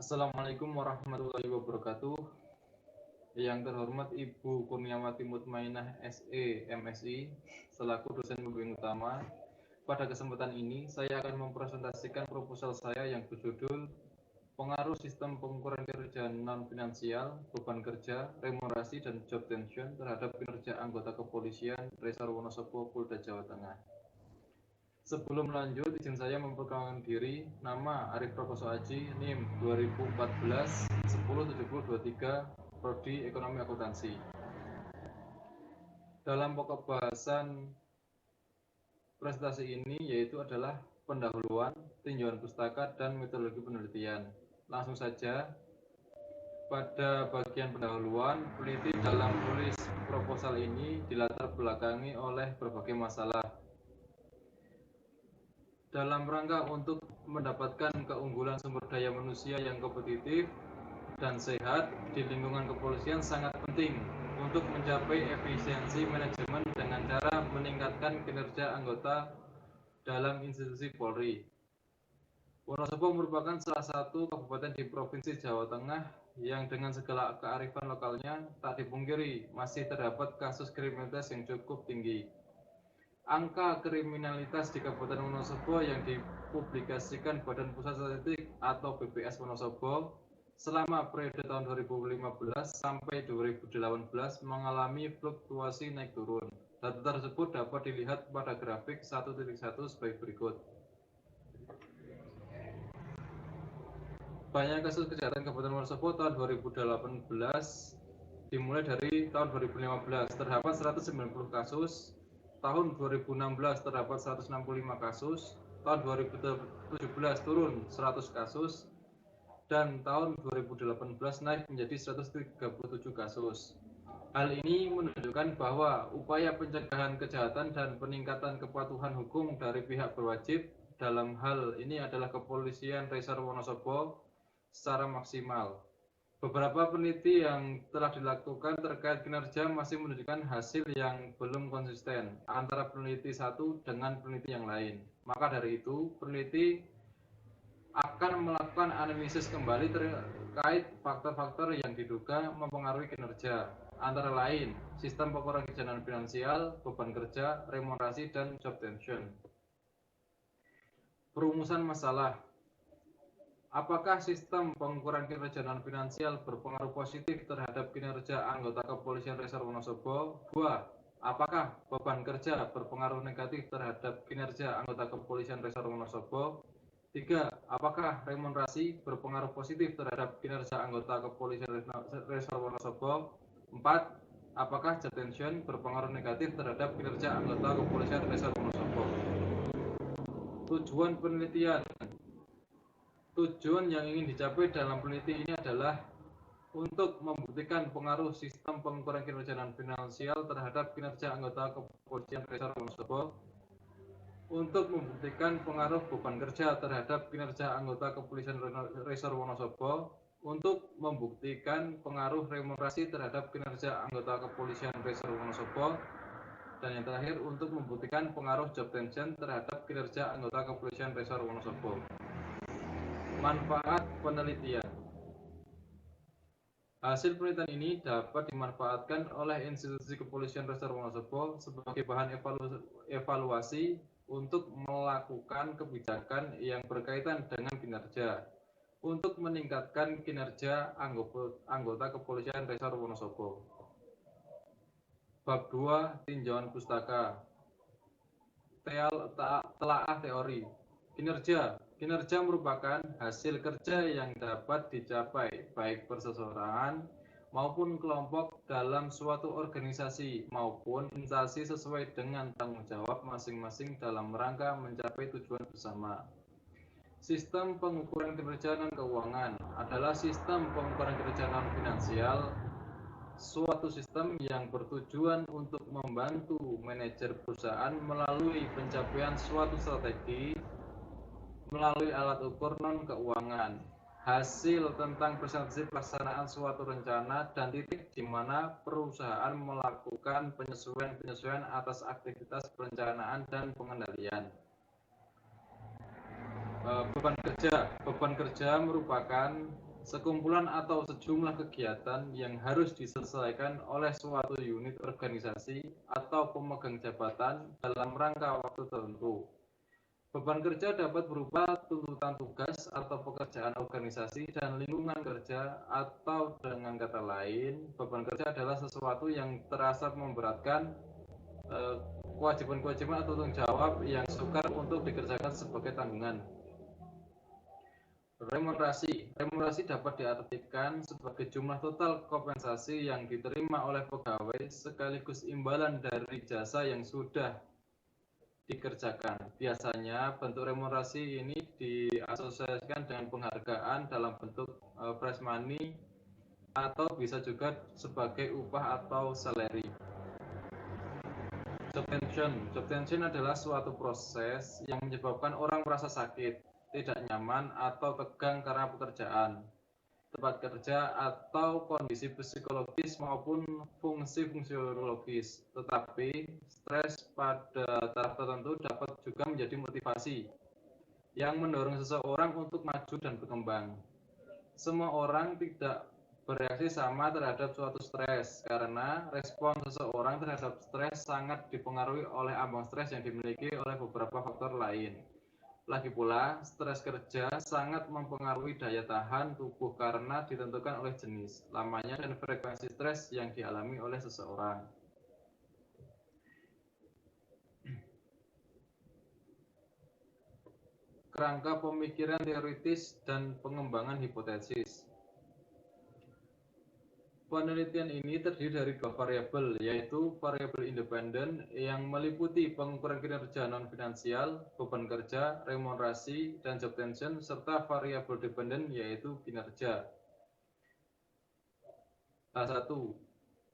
Assalamualaikum warahmatullahi wabarakatuh. Yang terhormat Ibu Kurniawati Mutmainah SE MSI selaku dosen pembimbing utama. Pada kesempatan ini saya akan mempresentasikan proposal saya yang berjudul Pengaruh Sistem Pengukuran Kinerja Non-Finansial, Beban Kerja, Remunerasi, dan Job Tension terhadap kinerja anggota kepolisian Resor Wonosobo, Polda Jawa Tengah. Sebelum lanjut, izin saya memperkenalkan diri. Nama Arif Prakoso Aji, NIM 2014 107023, Prodi Ekonomi Akuntansi. Dalam pokok bahasan presentasi ini yaitu adalah pendahuluan, tinjauan pustaka, dan metodologi penelitian. Langsung saja, pada bagian pendahuluan, peneliti dalam menulis proposal ini dilatar belakangi oleh berbagai masalah. Dalam rangka untuk mendapatkan keunggulan sumber daya manusia yang kompetitif dan sehat di lingkungan kepolisian sangat penting untuk mencapai efisiensi manajemen dengan cara meningkatkan kinerja anggota dalam institusi Polri. Wonosobo merupakan salah satu kabupaten di Provinsi Jawa Tengah yang dengan segala kearifan lokalnya tak dipungkiri masih terdapat kasus kriminalitas yang cukup tinggi. Angka kriminalitas di Kabupaten Wonosobo yang dipublikasikan Badan Pusat Statistik atau BPS Wonosobo selama periode tahun 2015 sampai 2018 mengalami fluktuasi naik turun. Data tersebut dapat dilihat pada grafik 1.1 sebagai berikut. Banyak kasus kejahatan Kabupaten Wonosobo tahun 2018 dimulai dari tahun 2015 terdapat 190 kasus. Tahun 2016 terdapat 165 kasus, tahun 2017 turun 100 kasus, dan tahun 2018 naik menjadi 137 kasus. Hal ini menunjukkan bahwa upaya pencegahan kejahatan dan peningkatan kepatuhan hukum dari pihak berwajib dalam hal ini adalah Kepolisian Resor Wonosobo secara maksimal. Beberapa peneliti yang telah dilakukan terkait kinerja masih menunjukkan hasil yang belum konsisten antara peneliti satu dengan peneliti yang lain. Maka dari itu, peneliti akan melakukan analisis kembali terkait faktor-faktor yang diduga mempengaruhi kinerja, antara lain sistem pengukuran kinerja finansial, beban kerja, remunerasi, dan job tension. Perumusan masalah. Apakah sistem pengukuran kinerja non-finansial berpengaruh positif terhadap kinerja anggota kepolisian Resor Wonosobo? 2. Apakah beban kerja berpengaruh negatif terhadap kinerja anggota kepolisian Resor Wonosobo? 3. Apakah remunerasi berpengaruh positif terhadap kinerja anggota kepolisian Resor Wonosobo? 4. Apakah job tension berpengaruh negatif terhadap kinerja anggota kepolisian Resor Wonosobo? Tujuan penelitian. Tujuan yang ingin dicapai dalam penelitian ini adalah untuk membuktikan pengaruh sistem pengukuran kinerja non-finansial terhadap kinerja anggota kepolisian Resor Wonosobo, untuk membuktikan pengaruh beban kerja terhadap kinerja anggota kepolisian Resor Wonosobo, untuk membuktikan pengaruh remunerasi terhadap kinerja anggota kepolisian Resor Wonosobo, dan yang terakhir untuk membuktikan pengaruh job tension terhadap kinerja anggota kepolisian Resor Wonosobo. Manfaat penelitian. Hasil penelitian ini dapat dimanfaatkan oleh institusi kepolisian Resor Wonosobo sebagai bahan evaluasi untuk melakukan kebijakan yang berkaitan dengan kinerja untuk meningkatkan kinerja anggota kepolisian Resor Wonosobo. Bab 2. Tinjauan pustaka. Telaah teori. Kinerja merupakan hasil kerja yang dapat dicapai baik perseorangan maupun kelompok dalam suatu organisasi maupun instansi sesuai dengan tanggung jawab masing-masing dalam rangka mencapai tujuan bersama. Sistem pengukuran kinerja non-keuangan adalah sistem pengukuran kinerja non-finansial, suatu sistem yang bertujuan untuk membantu manajer perusahaan melalui pencapaian suatu strategi melalui alat ukur non-keuangan, hasil tentang presentasi pelaksanaan suatu rencana, dan titik di mana perusahaan melakukan penyesuaian atas aktivitas perencanaan dan pengendalian. Beban kerja merupakan sekumpulan atau sejumlah kegiatan yang harus diselesaikan oleh suatu unit organisasi atau pemegang jabatan dalam rangka waktu tertentu. Beban kerja dapat berupa tuntutan tugas atau pekerjaan organisasi dan lingkungan kerja, atau dengan kata lain, beban kerja adalah sesuatu yang terasa memberatkan, kewajiban-kewajiban atau tanggung jawab yang sukar untuk dikerjakan sebagai tanggungan. Remunerasi dapat diartikan sebagai jumlah total kompensasi yang diterima oleh pegawai sekaligus imbalan dari jasa yang sudah dikerjakan. Biasanya bentuk remunerasi ini diasosiasikan dengan penghargaan dalam bentuk prize money atau bisa juga sebagai upah atau salary. Job tension adalah suatu proses yang menyebabkan orang merasa sakit, tidak nyaman, atau tegang karena pekerjaan, tempat kerja, atau kondisi psikologis maupun fungsi fisiologis. Tetapi stres pada taraf tertentu dapat juga menjadi motivasi yang mendorong seseorang untuk maju dan berkembang. Semua orang tidak bereaksi sama terhadap suatu stres, karena respon seseorang terhadap stres sangat dipengaruhi oleh ambang stres yang dimiliki oleh beberapa faktor lain. Lagi pula, stres kerja sangat mempengaruhi daya tahan tubuh karena ditentukan oleh jenis, lamanya, dan frekuensi stres yang dialami oleh seseorang. Kerangka pemikiran teoritis dan pengembangan hipotesis. Penelitian ini terdiri dari dua variabel, yaitu variabel independen yang meliputi pengukuran kinerja non-finansial, beban kerja, remunerasi, dan job tension, serta variabel dependen yaitu kinerja. H1.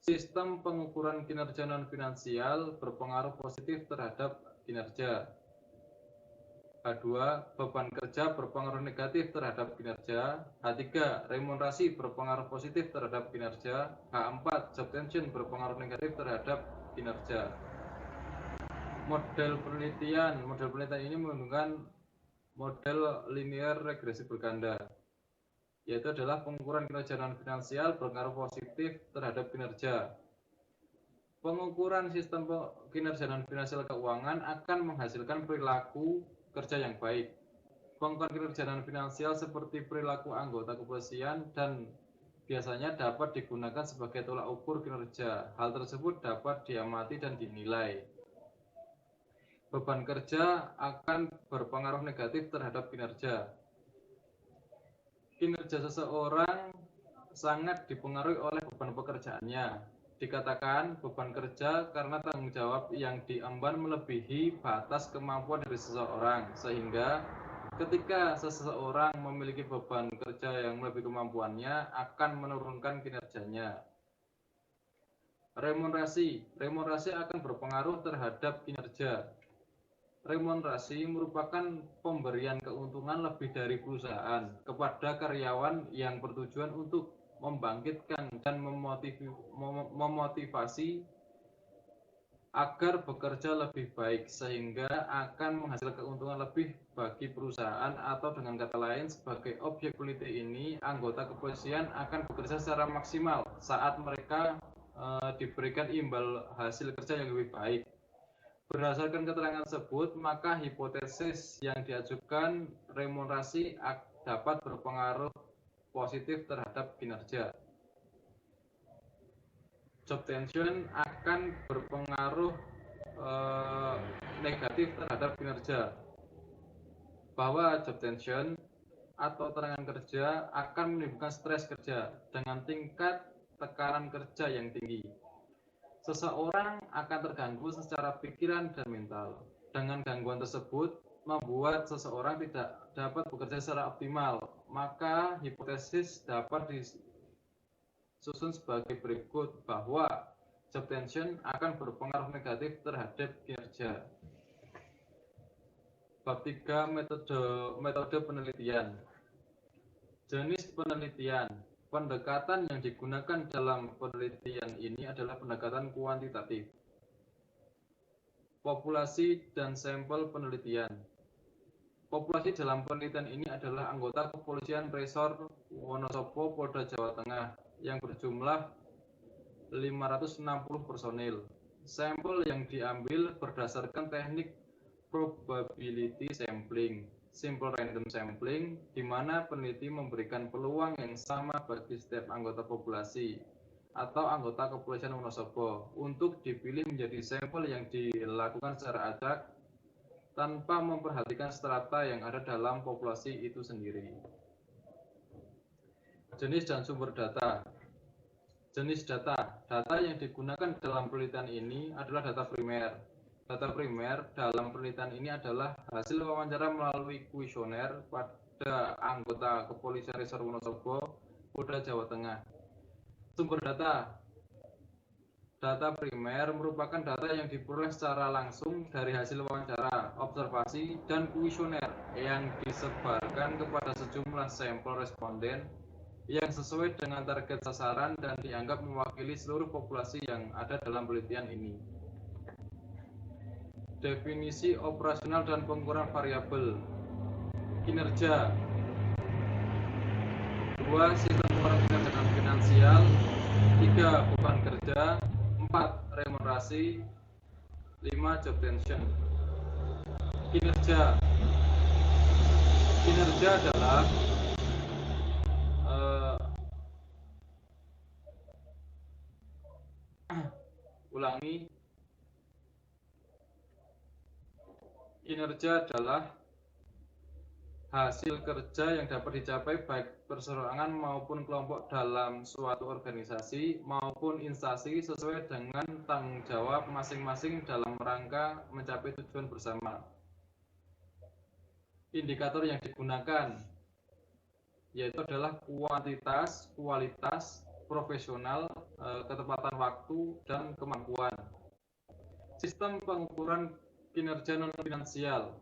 Sistem pengukuran kinerja non-finansial berpengaruh positif terhadap kinerja. H2. Beban kerja berpengaruh negatif terhadap kinerja. H3. Remunerasi berpengaruh positif terhadap kinerja. H4. Job tension berpengaruh negatif terhadap kinerja. Model penelitian ini menggunakan model linear regresi berganda, yaitu adalah pengukuran kinerja non-finansial berpengaruh positif terhadap kinerja. Pengukuran sistem kinerja non-finansial keuangan akan menghasilkan perilaku kerja yang baik. Pengukuran kinerja non-finansial seperti perilaku anggota kepolisian dan biasanya dapat digunakan sebagai tolak ukur kinerja. Hal tersebut dapat diamati dan dinilai. Beban kerja akan berpengaruh negatif terhadap kinerja. Kinerja seseorang sangat dipengaruhi oleh beban pekerjaannya. Dikatakan beban kerja karena tanggung jawab yang diemban melebihi batas kemampuan dari seseorang, sehingga ketika seseorang memiliki beban kerja yang melebihi kemampuannya akan menurunkan kinerjanya. Remunerasi akan berpengaruh terhadap kinerja. Remunerasi merupakan pemberian keuntungan lebih dari perusahaan kepada karyawan yang bertujuan untuk membangkitkan dan memotivasi agar bekerja lebih baik, sehingga akan menghasilkan keuntungan lebih bagi perusahaan, atau dengan kata lain, sebagai objek penelitian ini, anggota kepolisian akan bekerja secara maksimal saat mereka diberikan imbal hasil kerja yang lebih baik. Berdasarkan keterangan tersebut, maka hipotesis yang diajukan remunerasi dapat berpengaruh positif terhadap kinerja. Job tension akan berpengaruh negatif terhadap kinerja. Bahwa job tension atau tekanan kerja akan menimbulkan stres kerja dengan tingkat tekanan kerja yang tinggi. Seseorang akan terganggu secara pikiran dan mental. Dengan gangguan tersebut membuat seseorang tidak dapat bekerja secara optimal. Maka hipotesis dapat disusun sebagai berikut, bahwa job tension akan berpengaruh negatif terhadap kinerja. Bab 3. Metode penelitian. Jenis penelitian. Pendekatan yang digunakan dalam penelitian ini adalah pendekatan kuantitatif. Populasi dan sampel penelitian. Populasi dalam penelitian ini adalah anggota Kepolisian Resor Wonosobo, Polda Jawa Tengah yang berjumlah 560 personil. Sampel yang diambil berdasarkan teknik probability sampling, simple random sampling, di mana peneliti memberikan peluang yang sama bagi setiap anggota populasi atau anggota Kepolisian Wonosobo untuk dipilih menjadi sampel yang dilakukan secara acak tanpa memperhatikan strata yang ada dalam populasi itu sendiri. Jenis dan sumber data. Jenis data. Data yang digunakan dalam penelitian ini adalah data primer. Data primer dalam penelitian ini adalah hasil wawancara melalui kuesioner pada anggota Kepolisian Resor Wonosobo, Polda Jawa Tengah. Sumber data. Data primer merupakan data yang diperoleh secara langsung dari hasil wawancara, observasi, dan kuesioner yang disebarkan kepada sejumlah sampel responden yang sesuai dengan target sasaran dan dianggap mewakili seluruh populasi yang ada dalam penelitian ini. Definisi operasional dan pengukuran variabel. Kinerja. 2. Sistem pengukuran kinerja dan finansial. 3. Beban kerja. 4. Remunerasi. 5. Job tension. Kinerja. Kinerja adalah kinerja adalah hasil kerja yang dapat dicapai baik perseorangan maupun kelompok dalam suatu organisasi maupun instansi sesuai dengan tanggung jawab masing-masing dalam rangka mencapai tujuan bersama. Indikator yang digunakan yaitu adalah kuantitas, kualitas, profesional, ketepatan waktu, dan kemampuan. Sistem pengukuran kinerja non-finansial.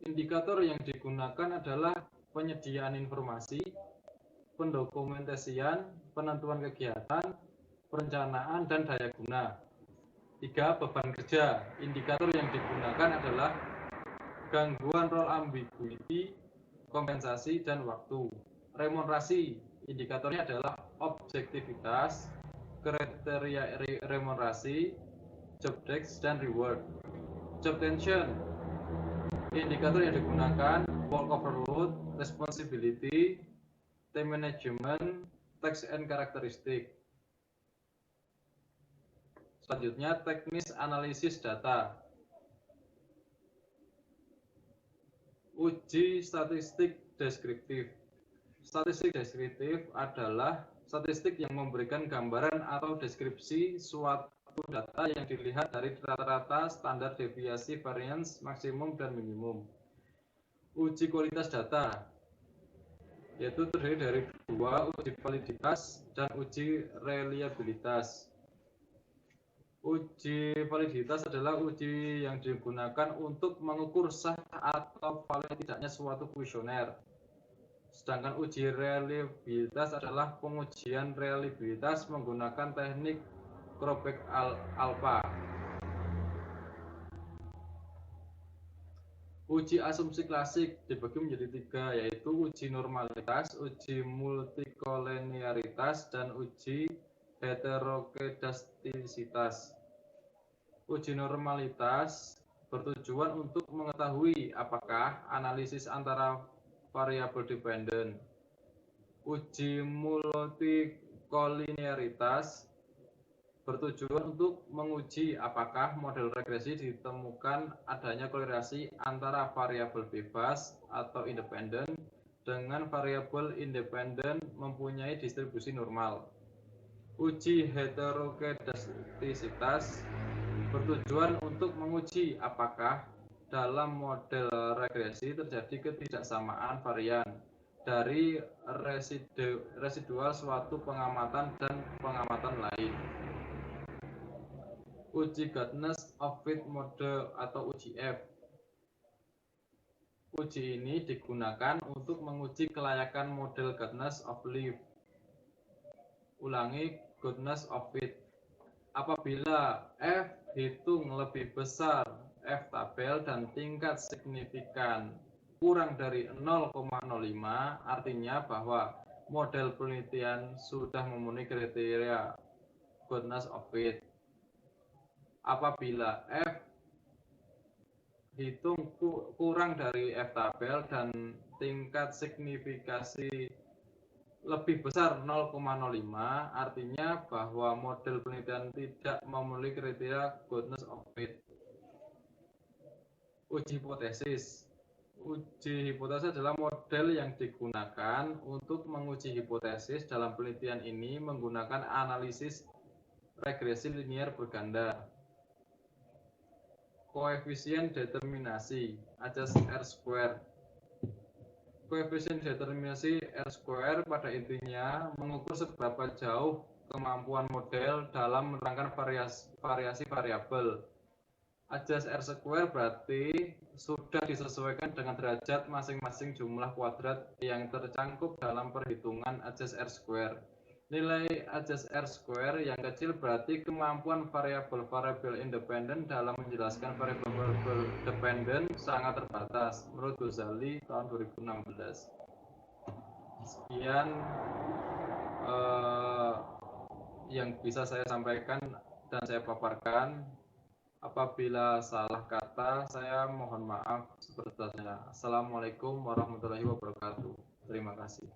Indikator yang digunakan adalah penyediaan informasi, pendokumentasian, penentuan kegiatan, perencanaan, dan daya guna. 3. Beban kerja. Indikator yang digunakan adalah gangguan role ambiguity, kompensasi, dan waktu. Remunerasi. Indikatornya adalah objektivitas, kriteria remunerasi, job desk, dan reward. Job tension. Indikator yang digunakan work overload, responsibility, time management, task and characteristic. Selanjutnya, teknis analisis data. Uji statistik deskriptif. Statistik deskriptif adalah statistik yang memberikan gambaran atau deskripsi suatu data yang dilihat dari rata-rata, standar deviasi, variance, maksimum, dan minimum. Uji kualitas data yaitu terdiri dari 2, uji validitas dan uji reliabilitas. Uji validitas adalah uji yang digunakan untuk mengukur sah atau valid tidaknya suatu kuesioner. Sedangkan uji reliabilitas adalah pengujian reliabilitas menggunakan teknik Crobeck alpha. Uji asumsi klasik dibagi menjadi 3, yaitu uji normalitas, uji multikolinearitas, dan uji heterokedastisitas. Uji normalitas bertujuan untuk mengetahui apakah analisis antara variabel dependen. Uji multikolinearitas bertujuan untuk menguji apakah model regresi ditemukan adanya korelasi antara variabel bebas atau independen dengan variabel independen mempunyai distribusi normal. Uji heterokedastisitas bertujuan untuk menguji apakah dalam model regresi terjadi ketidaksamaan varian dari residual suatu pengamatan dan pengamatan lain. Uji Goodness of Fit Model atau uji F. Uji ini digunakan untuk menguji kelayakan model Goodness of Life. Ulangi, Goodness of Fit. Apabila F hitung lebih besar F tabel dan tingkat signifikan kurang dari 0,05, artinya bahwa model penelitian sudah memenuhi kriteria goodness of fit. Apabila F hitung kurang dari F tabel dan tingkat signifikasi lebih besar 0,05, artinya bahwa model penelitian tidak memenuhi kriteria goodness of fit. Uji hipotesis. Uji hipotesis adalah model yang digunakan untuk menguji hipotesis. Dalam penelitian ini menggunakan analisis regresi linear berganda. Koefisien determinasi Ajas R-square. Koefisien determinasi R-square pada intinya mengukur seberapa jauh kemampuan model dalam menerangkan variasi variabel. Ajas R-square berarti sudah disesuaikan dengan derajat masing-masing jumlah kuadrat yang tercangkup dalam perhitungan ajas R-square. Nilai ajas R-square yang kecil berarti kemampuan variabel-variabel independen dalam menjelaskan variabel-variabel dependen sangat terbatas menurut Ghazali tahun 2016. Sekian yang bisa saya sampaikan dan saya paparkan. Apabila salah kata, saya mohon maaf sebesar-besarnya. Assalamualaikum warahmatullahi wabarakatuh. Terima kasih.